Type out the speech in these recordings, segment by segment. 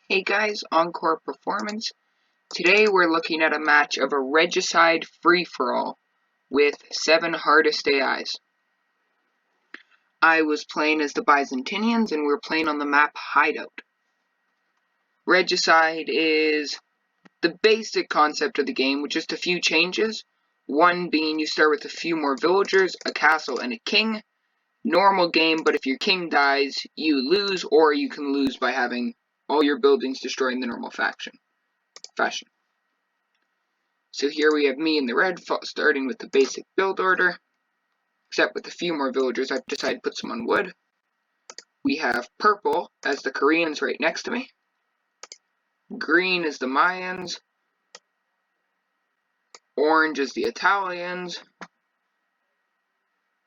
Hey guys, Encore Performance. Today we're looking at a match of a Regicide free-for-all with 7 hardest AIs. I was playing as the Byzantinians and we're playing on the map Hideout. Regicide is the basic concept of the game with just a few changes. One being you start with a few more villagers, a castle, and a king. Normal game, but if your king dies, you lose, or you can lose by having all your buildings destroyed in the normal fashion. So here we have me in the red, starting with the basic build order, except with a few more villagers. I've decided to put some on wood. We have purple as the Koreans right next to me. Green is the Mayans. Orange is the Italians.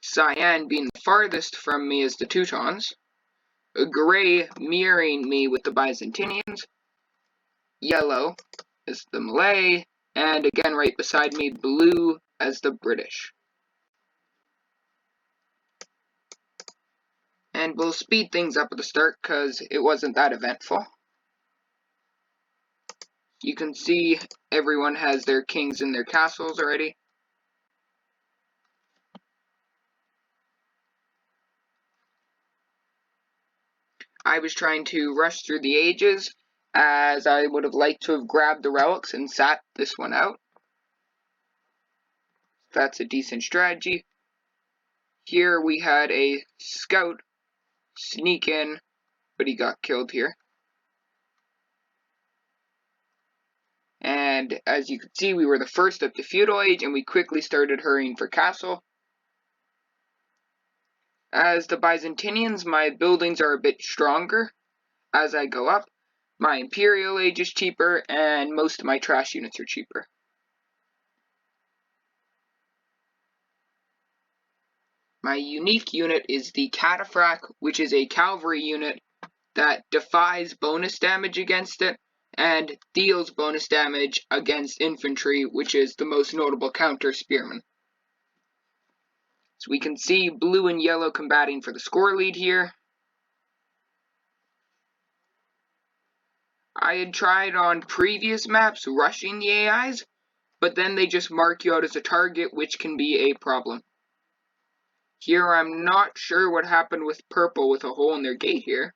Cyan being the farthest from me is the Teutons. Gray mirroring me with the Byzantinians. Yellow is the Malay. And again right beside me, blue as the British. And we'll speed things up at the start because it wasn't that eventful. You can see everyone has their kings and their castles already. I was trying to rush through the ages as I would have liked to have grabbed the relics and sat this one out. That's a decent strategy. Here we had a scout sneak in, but he got killed here. And as you can see, we were the first up to feudal age and we quickly started hurrying for castle. As the Byzantinians, my buildings are a bit stronger. As I go up, my imperial age is cheaper and most of my trash units are cheaper. My unique unit is the Cataphract, which is a cavalry unit that defies bonus damage against it and deals bonus damage against infantry, which is the most notable counter spearman. So we can see blue and yellow combating for the score lead here. I had tried on previous maps rushing the AIs, but then they just mark you out as a target, which can be a problem. Here I'm not sure what happened with purple with a hole in their gate here.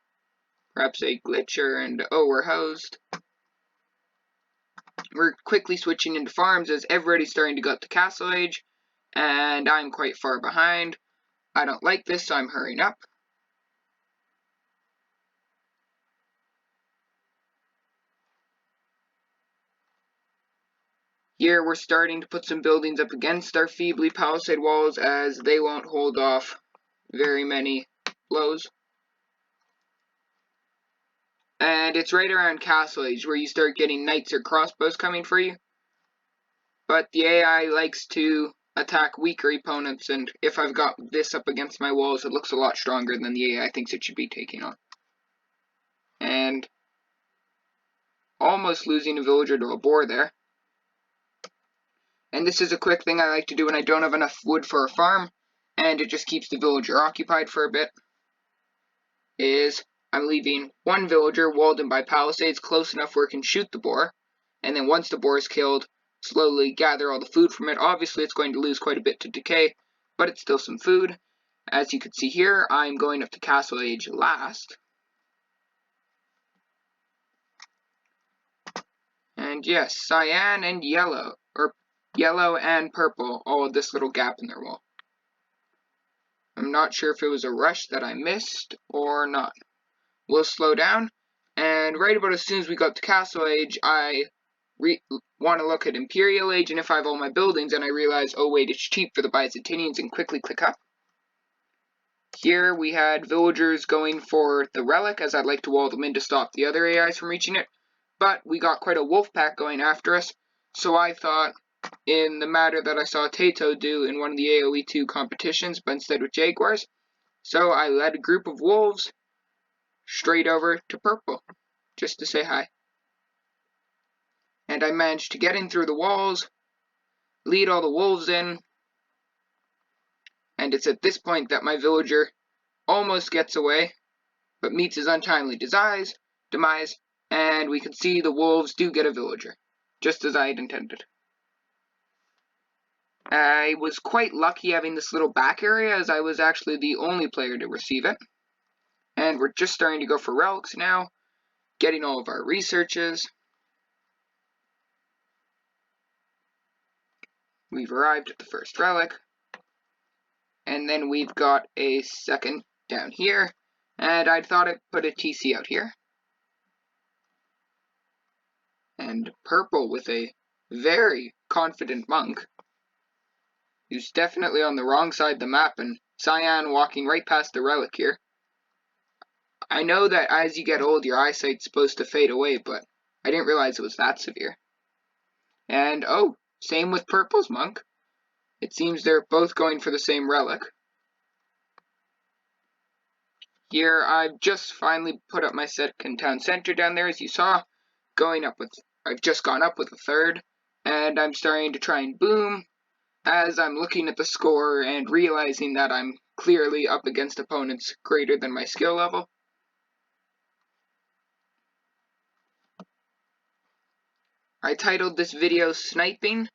Perhaps a glitcher and oh, we're housed. We're quickly switching into farms as everybody's starting to go up to castle age, and I'm quite far behind. I don't like this, so I'm hurrying up. Here we're starting to put some buildings up against our feebly palisade walls as they won't hold off very many blows. And it's right around castle age where you start getting knights or crossbows coming for you. But the AI likes to attack weaker opponents, and if I've got this up against my walls, it looks a lot stronger than the AI thinks it should be taking on. And almost losing a villager to a boar there. And this is a quick thing I like to do when I don't have enough wood for a farm, and it just keeps the villager occupied for a bit, is I'm leaving one villager walled in by palisades close enough where it can shoot the boar, and then once the boar is killed, slowly gather all the food from it. Obviously it's going to lose quite a bit to decay, but it's still some food. As you can see here, I'm going up to castle age last. And yes, cyan and yellow, or yellow and purple, all of this little gap in their wall. I'm not sure if it was a rush that I missed or not. We'll slow down, and right about as soon as we go up to castle age, I want to look at imperial age, and if I have all my buildings, and I realize, oh wait, it's cheap for the Byzantinians, and quickly click up. Here we had villagers going for the relic, as I'd like to wall them in to stop the other AIs from reaching it, but we got quite a wolf pack going after us, so I thought, in the matter that I saw Tato do in one of the AoE 2 competitions, but instead with jaguars, so I led a group of wolves straight over to purple, just to say hi. And I managed to get in through the walls, lead all the wolves in, and it's at this point that my villager almost gets away, but meets his untimely demise, and we can see the wolves do get a villager, just as I had intended. I was quite lucky having this little back area, as I was actually the only player to receive it. And we're just starting to go for relics now, getting all of our researches. We've arrived at the first relic, and then we've got a second down here, and I thought I'd put a TC out here. And purple with a very confident monk, who's definitely on the wrong side of the map, and cyan walking right past the relic here. I know that as you get old, your eyesight's supposed to fade away, but I didn't realize it was that severe. And oh, same with purple's monk. It seems they're both going for the same relic. Here, I've just finally put up my second town center down there, as you saw. I've just gone up with a third, and I'm starting to try and boom, as I'm looking at the score and realizing that I'm clearly up against opponents greater than my skill level. I titled this video Sniping,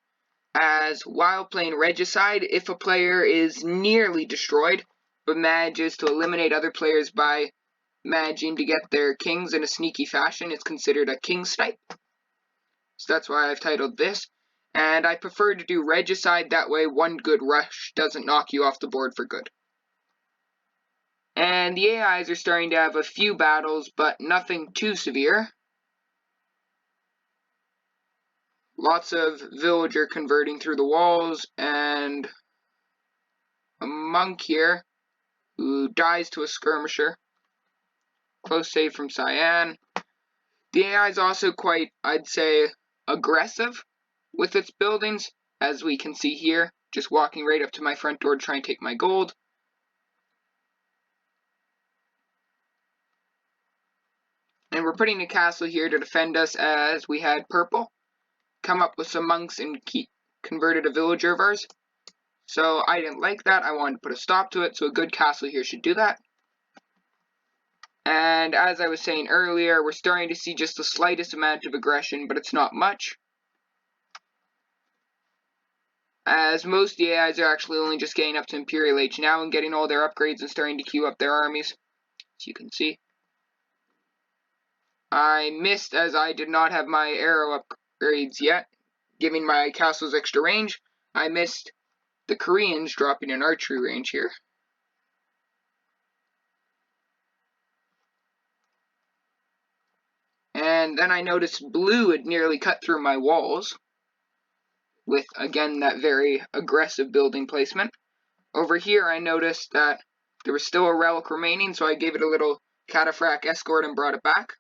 as while playing Regicide, if a player is nearly destroyed, but manages to eliminate other players by managing to get their kings in a sneaky fashion, it's considered a king snipe. So that's why I've titled this, and I prefer to do Regicide, that way one good rush doesn't knock you off the board for good. And the AIs are starting to have a few battles, but nothing too severe. Lots of villager converting through the walls, and a monk here who dies to a skirmisher. Close save from Cyan. The AI is also quite, I'd say, aggressive with its buildings, as we can see here, just walking right up to my front door to try and take my gold. And we're putting a castle here to defend us, as we had purple come up with some monks and converted a villager of ours. So I didn't like that. I wanted to put a stop to it, so a good castle here should do that. And as I was saying earlier, we're starting to see just the slightest amount of aggression, but it's not much. As most of the AIs are actually only just getting up to Imperial Age now and getting all their upgrades and starting to queue up their armies, as you can see. I missed, as I did not have my arrow upgrades yet, giving my castles extra range. I missed the Koreans dropping an archery range here. And then I noticed blue had nearly cut through my walls, with, again, that very aggressive building placement. Over here, I noticed that there was still a relic remaining, so I gave it a little cataphract escort and brought it back.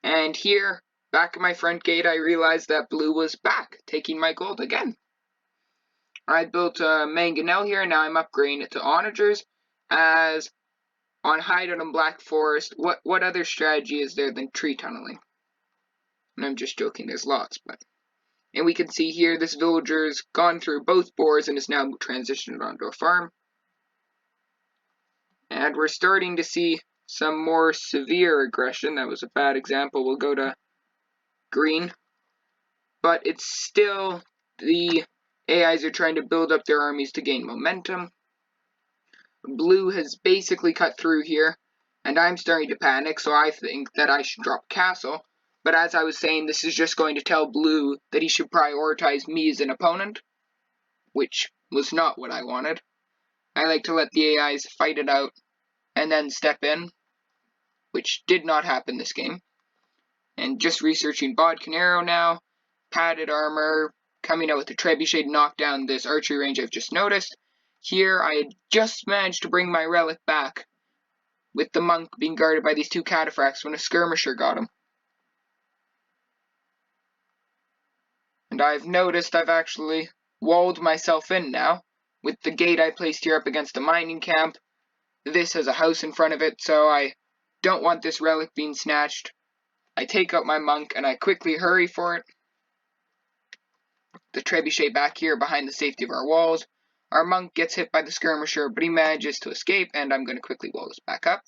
And here, back at my front gate, I realized that blue was back, taking my gold again. I built a mangonel here, and now I'm upgrading it to onagers, as on Hideout and Black Forest, what other strategy is there than tree tunneling? And I'm just joking, there's lots, but... And we can see here, this villager's gone through both boars and is now transitioned onto a farm. And we're starting to see some more severe aggression. That was a bad example. We'll go to green. But it's still, the AIs are trying to build up their armies to gain momentum. Blue has basically cut through here, and I'm starting to panic, so I think that I should drop castle. But as I was saying, this is just going to tell blue that he should prioritize me as an opponent, which was not what I wanted. I like to let the AIs fight it out and then step in, which did not happen this game. And just researching Bodkin Arrow now, padded armor, coming out with the trebuchet to knock down this archery range I've just noticed. Here I had just managed to bring my relic back, with the monk being guarded by these two cataphracts when a skirmisher got him. And I've noticed I've actually walled myself in now, with the gate I placed here up against a mining camp. This has a house in front of it, so I don't want this relic being snatched. I take out my monk and I quickly hurry for it. The trebuchet back here behind the safety of our walls. Our monk gets hit by the skirmisher, but he manages to escape, and I'm going to quickly wall this back up.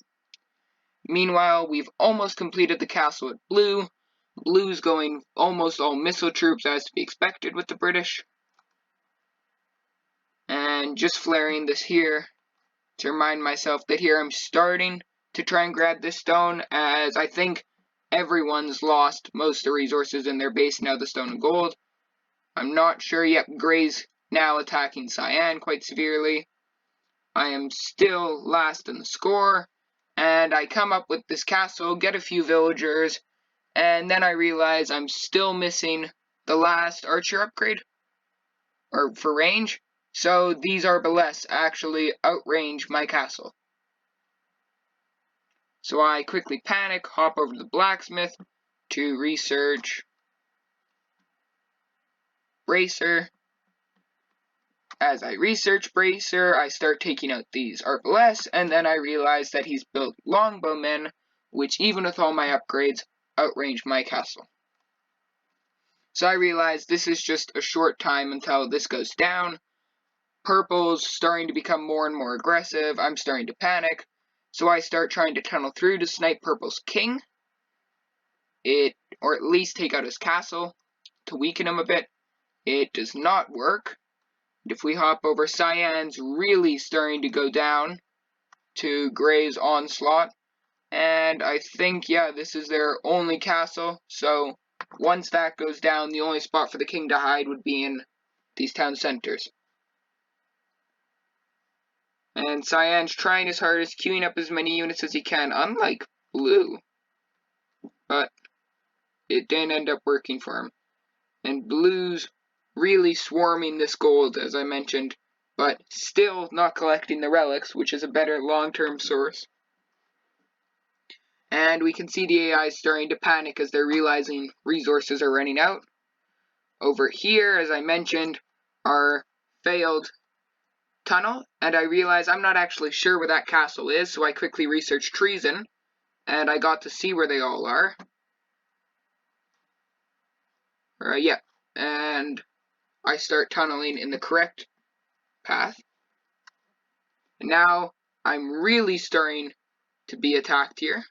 Meanwhile, we've almost completed the castle at blue. Blue's going almost all missile troops as to be expected with the British. And just flaring this here to remind myself that here I'm starting to try and grab this stone, as I think everyone's lost most of the resources in their base now, the stone and gold. I'm not sure yet. Gray's now attacking Cyan quite severely. I am still last in the score, and I come up with this castle, get a few villagers, and then I realize I'm still missing the last archer upgrade, or for range. So these arbalests actually outrange my castle. So I quickly panic, hop over to the blacksmith to research Bracer. As I research Bracer, I start taking out these arbalests, and then I realize that he's built longbowmen, which even with all my upgrades, outrange my castle. So I realize this is just a short time until this goes down. Purple's starting to become more and more aggressive. I'm starting to panic. So I start trying to tunnel through to snipe Purple's king. Or at least take out his castle to weaken him a bit. It does not work. If we hop over, Cyan's really starting to go down to Gray's onslaught. And I think, yeah, this is their only castle. So once that goes down, the only spot for the king to hide would be in these town centers. And Cyan's trying his hardest, queuing up as many units as he can, unlike Blue. But it didn't end up working for him. And Blue's really swarming this gold, as I mentioned, but still not collecting the relics, which is a better long-term source. And we can see the AI starting to panic as they're realizing resources are running out. Over here, as I mentioned, our failed tunnel, and I realize I'm not actually sure where that castle is, so I quickly researched treason, and I got to see where they all are. Yeah, and I start tunneling in the correct path. And now I'm really starting to be attacked here,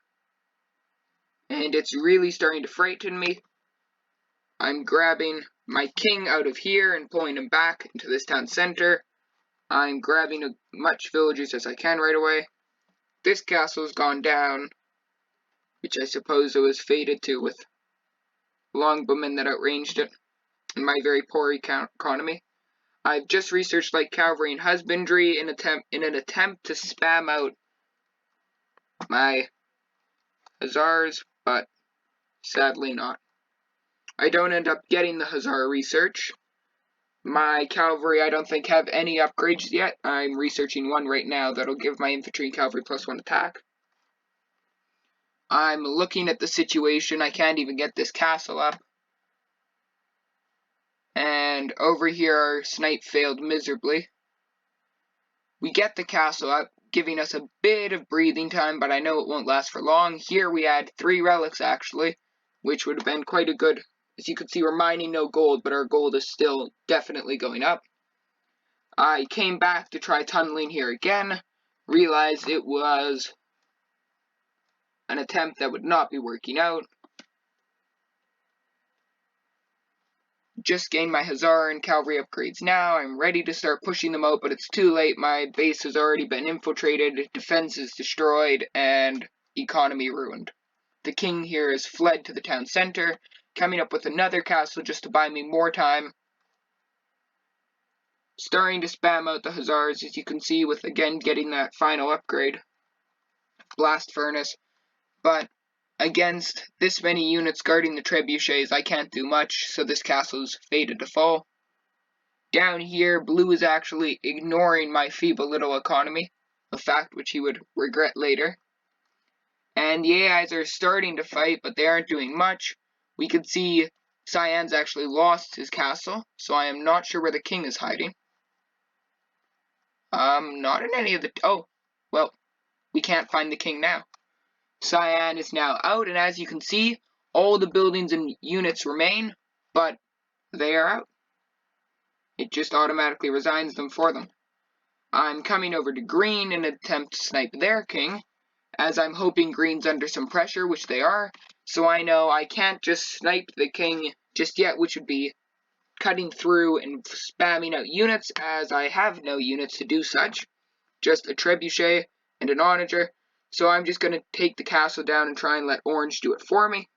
and it's really starting to frighten me. I'm grabbing my king out of here and pulling him back into this town center. I'm grabbing as much villagers as I can right away. This castle's gone down, which I suppose it was fated to with longbowmen that outranged it, and my very poor economy. I've just researched light cavalry and husbandry in an attempt to spam out my hussars, but sadly not. I don't end up getting the hussar research. My cavalry I don't think have any upgrades yet. I'm researching one right now that'll give my infantry and cavalry +1 attack. I'm looking at the situation. I can't even get this castle up. And over here our snipe failed miserably. We get the castle up, giving us a bit of breathing time, but I know it won't last for long. Here we add 3 relics actually, which would have been quite a good. As you can see, we're mining no gold, but our gold is still definitely going up. I came back to try tunneling here again, realized it was an attempt that would not be working out. Just gained my hussar and cavalry upgrades now. I'm ready to start pushing them out, but it's too late. My base has already been infiltrated, defense is destroyed, and economy ruined. The king here has fled to the town center, coming up with another castle just to buy me more time. Starting to spam out the hussars, as you can see, with again getting that final upgrade. Blast furnace. But against this many units guarding the trebuchets, I can't do much, so this castle's fated to fall. Down here, Blue is actually ignoring my feeble little economy, a fact which he would regret later. And the AIs are starting to fight, but they aren't doing much. We could see Cyan's actually lost his castle, so I am not sure where the king is hiding. Not in any of the... Oh, well, we can't find the king now. Cyan is now out, and as you can see, all the buildings and units remain, but they are out. It just automatically resigns them for them. I'm coming over to green in an attempt to snipe their king, as I'm hoping green's under some pressure, which they are, so I know I can't just snipe the king just yet, which would be cutting through and spamming out units, as I have no units to do such, just a trebuchet and an onager, so I'm just going to take the castle down and try and let orange do it for me.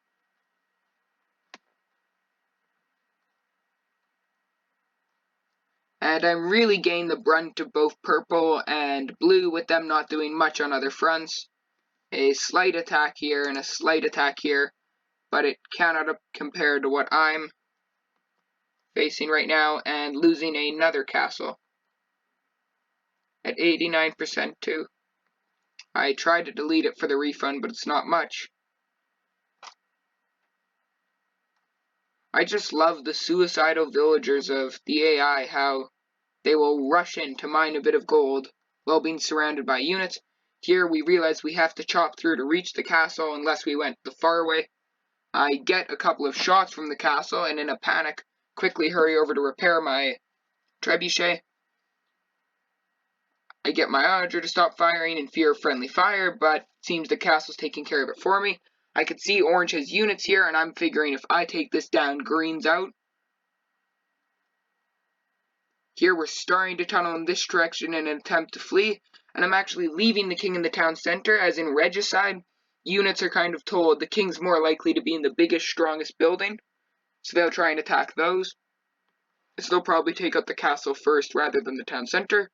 And I'm really getting the brunt of both purple and blue, with them not doing much on other fronts. A slight attack here and a slight attack here, but it cannot compare to what I'm facing right now, and losing another castle at 89% too. I tried to delete it for the refund, but it's not much. I just love the suicidal villagers of the AI, how they will rush in to mine a bit of gold while being surrounded by units. Here we realize we have to chop through to reach the castle unless we went the far way. I get a couple of shots from the castle and in a panic quickly hurry over to repair my trebuchet. I get my onager to stop firing in fear of friendly fire, but it seems the castle's taking care of it for me. I can see orange has units here, and I'm figuring if I take this down, green's out. Here we're starting to tunnel in this direction in an attempt to flee, and I'm actually leaving the king in the town center, as in Regicide, units are kind of told the king's more likely to be in the biggest, strongest building, so they'll try and attack those. So they'll probably take out the castle first rather than the town center.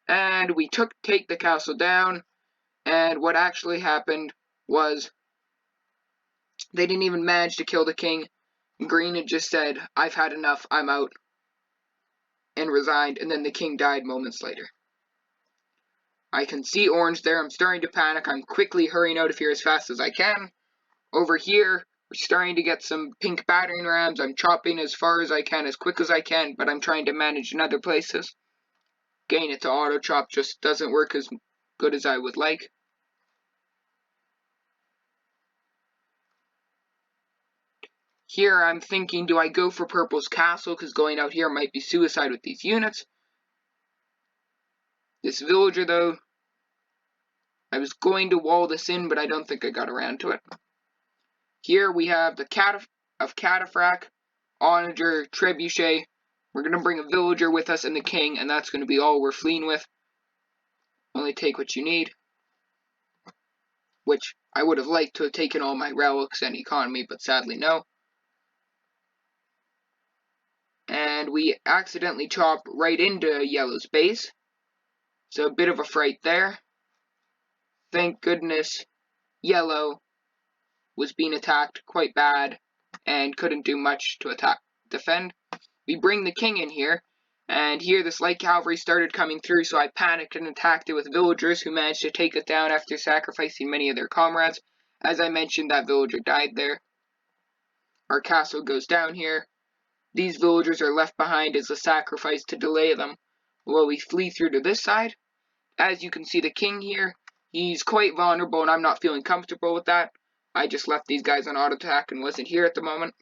And we take the castle down, and what actually happened was they didn't even manage to kill the king. Green had just said, "I've had enough, I'm out," and resigned, and then the king died moments later. I can see orange there. I'm starting to panic. I'm quickly hurrying out of here as fast as I can. Over here, we're starting to get some pink battering rams. I'm chopping as far as I can, as quick as I can, but I'm trying to manage in other places. Getting it to auto chop just doesn't work as good as I would like. Here I'm thinking, do I go for purple's castle, because going out here might be suicide with these units. This villager, though, I was going to wall this in, but I don't think I got around to it. Here we have the Cataphracts, onager, trebuchet. We're going to bring a villager with us and the king, and that's going to be all we're fleeing with. Only take what you need. Which I would have liked to have taken all my relics and economy, but sadly no. And we accidentally chop right into yellow's base. So a bit of a fright there. Thank goodness yellow was being attacked quite bad and couldn't do much to defend. We bring the king in here, and here this light cavalry started coming through, so I panicked and attacked it with villagers who managed to take it down after sacrificing many of their comrades. As I mentioned, that villager died there. Our castle goes down here. These villagers are left behind as a sacrifice to delay them while we flee through to this side. As you can see, the king here, he's quite vulnerable, and I'm not feeling comfortable with that. I just left these guys on auto attack and wasn't here at the moment.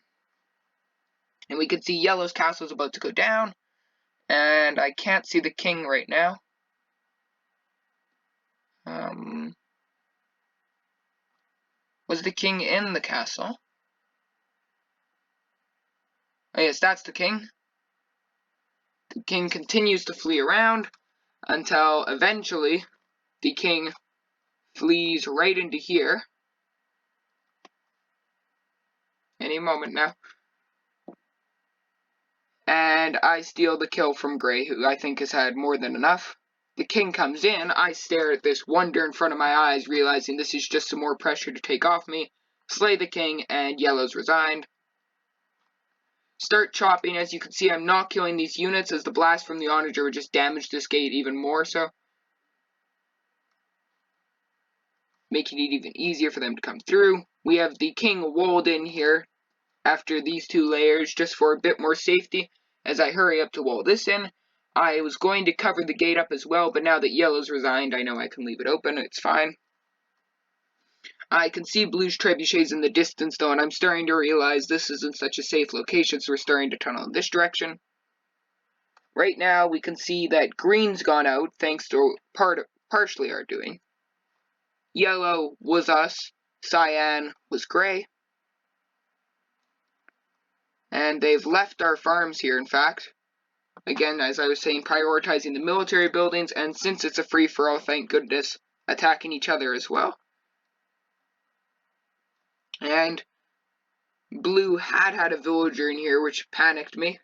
And we can see yellow's castle is about to go down, and I can't see the king right now. Was the king in the castle? Oh yes, that's the king. The king continues to flee around until eventually the king flees right into here. Any moment now. And I steal the kill from Grey, who I think has had more than enough. The king comes in. I stare at this wonder in front of my eyes, realizing this is just some more pressure to take off me. Slay the king, and yellow's resigned. Start chopping. As you can see, I'm not killing these units, as the blast from the onager would just damage this gate even more so, making it even easier for them to come through. We have the king walled in here after these two layers, just for a bit more safety. As I hurry up to wall this in, I was going to cover the gate up as well, but now that yellow's resigned, I know I can leave it open. It's fine. I can see blue's trebuchets in the distance, though, and I'm starting to realize this isn't such a safe location, so we're starting to tunnel in this direction. Right now, we can see that green's gone out, thanks to partially our doing. yellow was us, cyan was gray. And they've left our farms here, in fact. Again, as I was saying, prioritizing the military buildings, and since it's a free-for-all, thank goodness, attacking each other as well. And blue had a villager in here, which panicked me.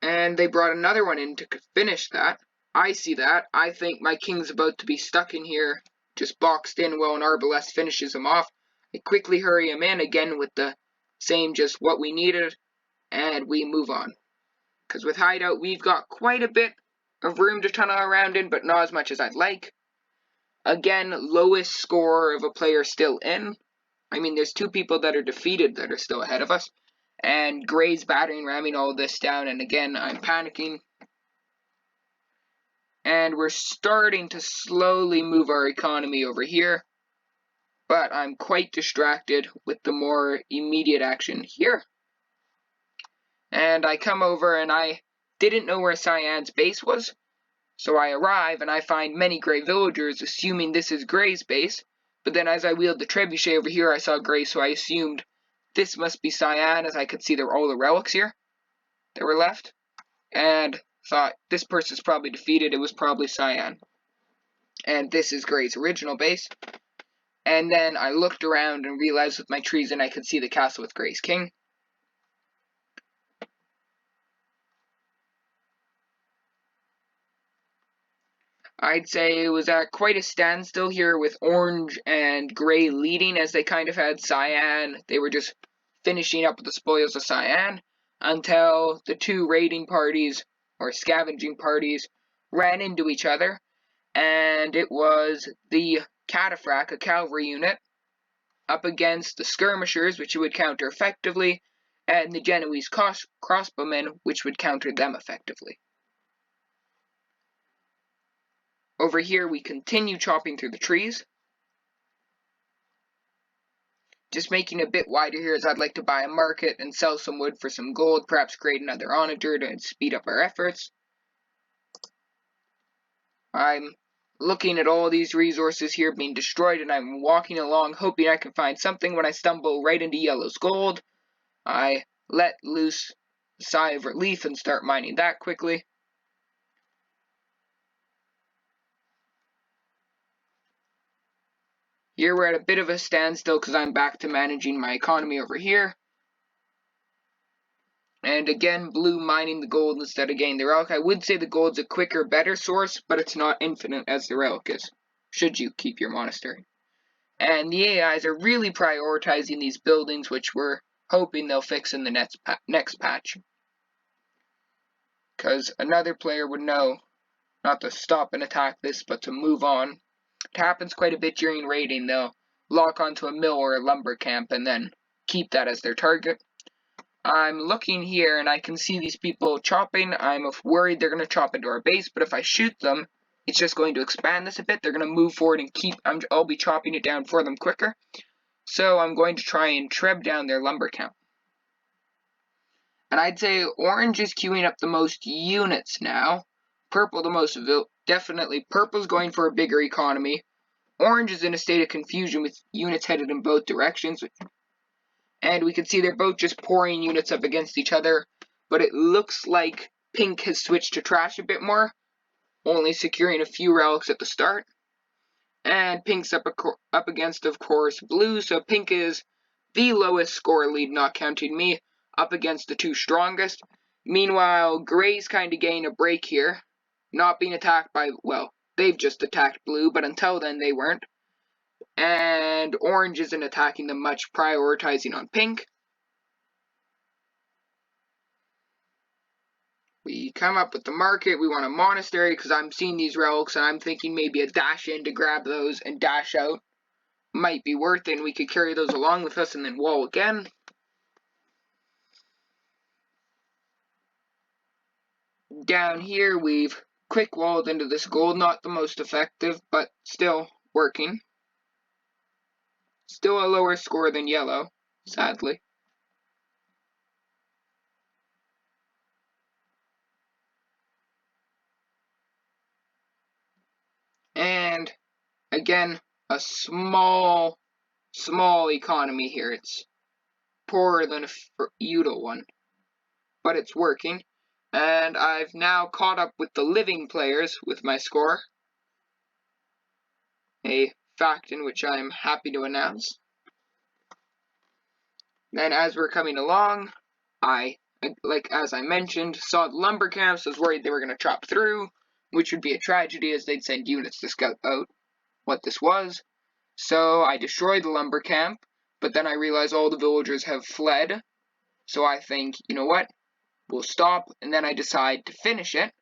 And they brought another one in to finish that. I see that. I think my king's about to be stuck in here, just boxed in while an arbalest finishes him off. I quickly hurry him in again with the same just what we needed, and we move on. Because with Hideout, we've got quite a bit of room to tunnel around in, but not as much as I'd like. Again, lowest score of a player still in. I mean, there's 2 people that are defeated that are still ahead of us. And Gray's battering ramming all this down, and again, I'm panicking. And we're starting to slowly move our economy over here. But I'm quite distracted with the more immediate action here. And I come over and I didn't know where Cyan's base was. So I arrive and I find many Gray villagers, assuming this is Gray's base. But then as I wheeled the trebuchet over here, I saw Gray, so I assumed this must be Cyan, as I could see there were all the relics here that were left. And thought, this person's probably defeated, it was probably Cyan. And this is Gray's original base. And then I looked around and realized with my treason I could see the castle with Gray's king. I'd say it was at quite a standstill here with Orange and Gray leading, as they kind of had Cyan. They were just finishing up with the spoils of Cyan until the 2 raiding parties, or scavenging parties, ran into each other. And it was the Cataphract, a cavalry unit, up against the skirmishers, which you would counter effectively, and the Genoese crossbowmen, which would counter them effectively. Over here, we continue chopping through the trees. Just making it a bit wider here, as I'd like to buy a market and sell some wood for some gold, perhaps create another onager to speed up our efforts. I'm looking at all these resources here being destroyed, and I'm walking along hoping I can find something when I stumble right into yellow's gold. I let loose a sigh of relief and start mining that quickly. Here we're at a bit of a standstill because I'm back to managing my economy over here. And again, blue mining the gold instead of getting the relic. I would say the gold's a quicker, better source, but it's not infinite as the relic is, should you keep your monastery. And the AIs are really prioritizing these buildings, which we're hoping they'll fix in the next patch. Because another player would know not to stop and attack this, but to move on. It happens quite a bit during raiding. They'll lock onto a mill or a lumber camp and then keep that as their target. I'm looking here and I can see these people chopping. I'm worried they're going to chop into our base, but if I shoot them, it's just going to expand this a bit. They're going to move forward and I'll be chopping it down for them quicker. So I'm going to try and treb down their lumber count. And I'd say orange is queuing up the most units now. Purple the most, definitely. Purple's going for a bigger economy. Orange is in a state of confusion with units headed in both directions. And we can see they're both just pouring units up against each other. But it looks like pink has switched to trash a bit more, only securing a few relics at the start. And pink's up against, of course, blue. So pink is the lowest score lead, not counting me, up against the 2 strongest. Meanwhile, gray's kind of getting a break here. Not being attacked by, well, they've just attacked blue, but until then they weren't. And orange isn't attacking them much, prioritizing on pink. We come up with the market, we want a monastery, because I'm seeing these relics, and I'm thinking maybe a dash in to grab those and dash out might be worth it, and we could carry those along with us and then wall again. Down here, we've quick walled into this gold, not the most effective, but still working. Still a lower score than yellow, sadly. And again, a small economy here. It's poorer than a feudal one, but it's working. And I've now caught up with the living players with my score. A fact in which I am happy to announce. Then as we're coming along, as I mentioned, saw the lumber camps. I was worried they were going to chop through, which would be a tragedy as they'd send units to scout out what this was. So I destroyed the lumber camp, but then I realized all the villagers have fled. So I think, you know what, we'll stop, and then I decide to finish it.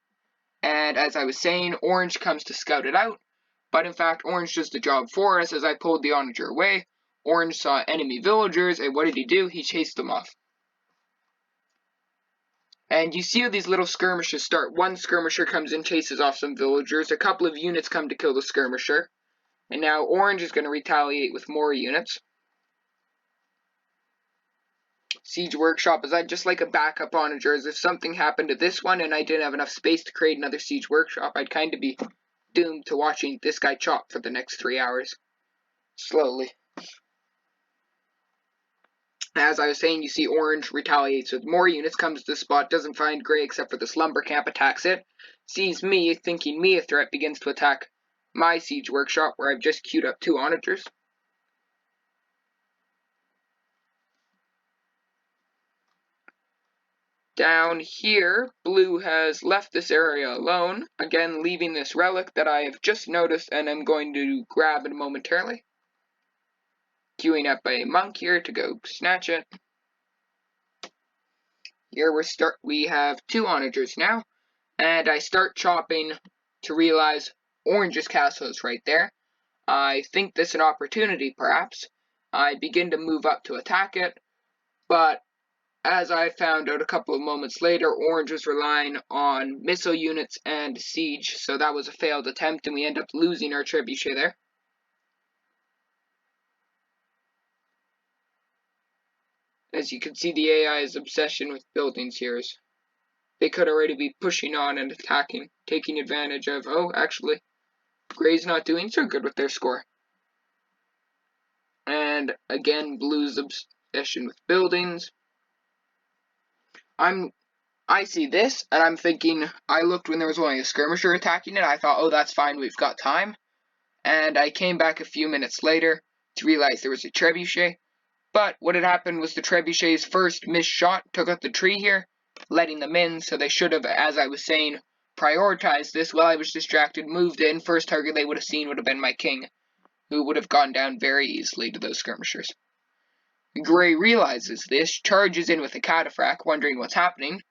And as I was saying, Orange comes to scout it out, but in fact Orange does the job for us. As I pulled the onager away, Orange saw enemy villagers, and what did he do? He chased them off. And you see how these little skirmishes start. One skirmisher comes in, chases off some villagers, a couple of units come to kill the skirmisher, and now Orange is going to retaliate with more units. Siege Workshop is just like a backup onager. As if something happened to this one and I didn't have enough space to create another Siege Workshop, I'd kind of be doomed to watching this guy chop for the next 3 hours. Slowly. As I was saying, you see Orange retaliates with more units, comes to the spot, doesn't find Grey except for this lumber camp, attacks it, sees me, thinking me a threat, begins to attack my Siege Workshop, where I've just queued up 2 onagers. Down here, Blue has left this area alone, again leaving this relic that I have just noticed and am going to grab it momentarily. Queuing up a monk here to go snatch it. Here we have 2 onagers now, and I start chopping to realize Orange's castle is right there. I think this an opportunity, perhaps. I begin to move up to attack it, but as I found out a couple of moments later, Orange was relying on missile units and siege, so that was a failed attempt, and we end up losing our trebuchet there. As you can see, the AI's obsession with buildings here is they could already be pushing on and attacking, taking advantage of, oh, actually, Grey's not doing so good with their score. And again, Blue's obsession with buildings. I see this, and I'm thinking, I looked when there was only a skirmisher attacking it, I thought, oh, that's fine, we've got time. And I came back a few minutes later to realize there was a trebuchet. But what had happened was the trebuchet's first missed shot took out the tree here, letting them in, so they should have, as I was saying, prioritized this while I was distracted, moved in. First target they would have seen would have been my king, who would have gone down very easily to those skirmishers. Grey realizes this, charges in with a cataphract, wondering what's happening.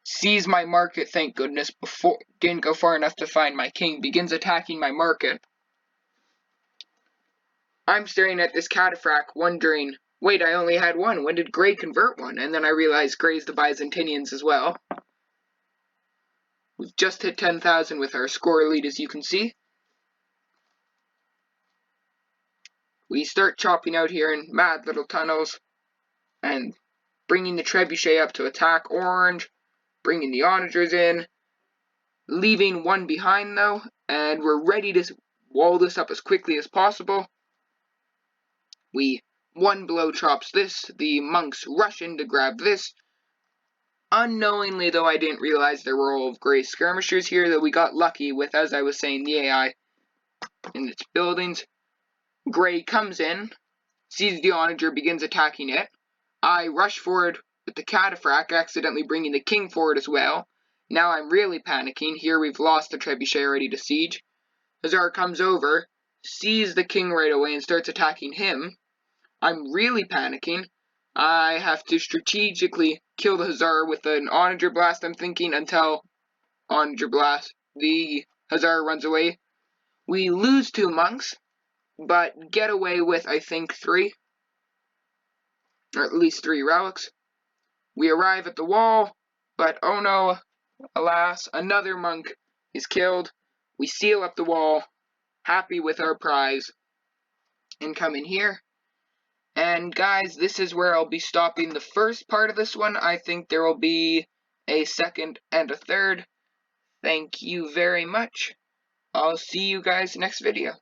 Sees my market, thank goodness, didn't go far enough to find my king, begins attacking my market. I'm staring at this cataphract, wondering, wait, I only had one, when did Grey convert one? And then I realized Grey's the Byzantinians as well. We've just hit 10,000 with our score lead, as you can see. We start chopping out here in mad little tunnels, and bringing the trebuchet up to attack Orange, bringing the onagers in, leaving one behind though, and we're ready to wall this up as quickly as possible. One blow chops this, the monks rush in to grab this. Unknowingly though, I didn't realize there were all of Grey's skirmishers here, that we got lucky with, as I was saying, the AI in its buildings. Grey comes in, sees the onager, begins attacking it. I rush forward with the cataphract, accidentally bringing the king forward as well. Now I'm really panicking. Here we've lost the trebuchet ready to siege. Hussar comes over, sees the king right away and starts attacking him. I'm really panicking. I have to strategically kill the Hussar with an onager blast, I'm thinking, until onager blast. The Hussar runs away. We lose 2 monks, but get away with, I think, 3. Or at least 3 relics. We arrive at the wall, but oh no, alas, another monk is killed. We seal up the wall, happy with our prize, and come in here. And guys, this is where I'll be stopping the first part of this one. I think there will be a second and a third. Thank you very much. I'll see you guys next video.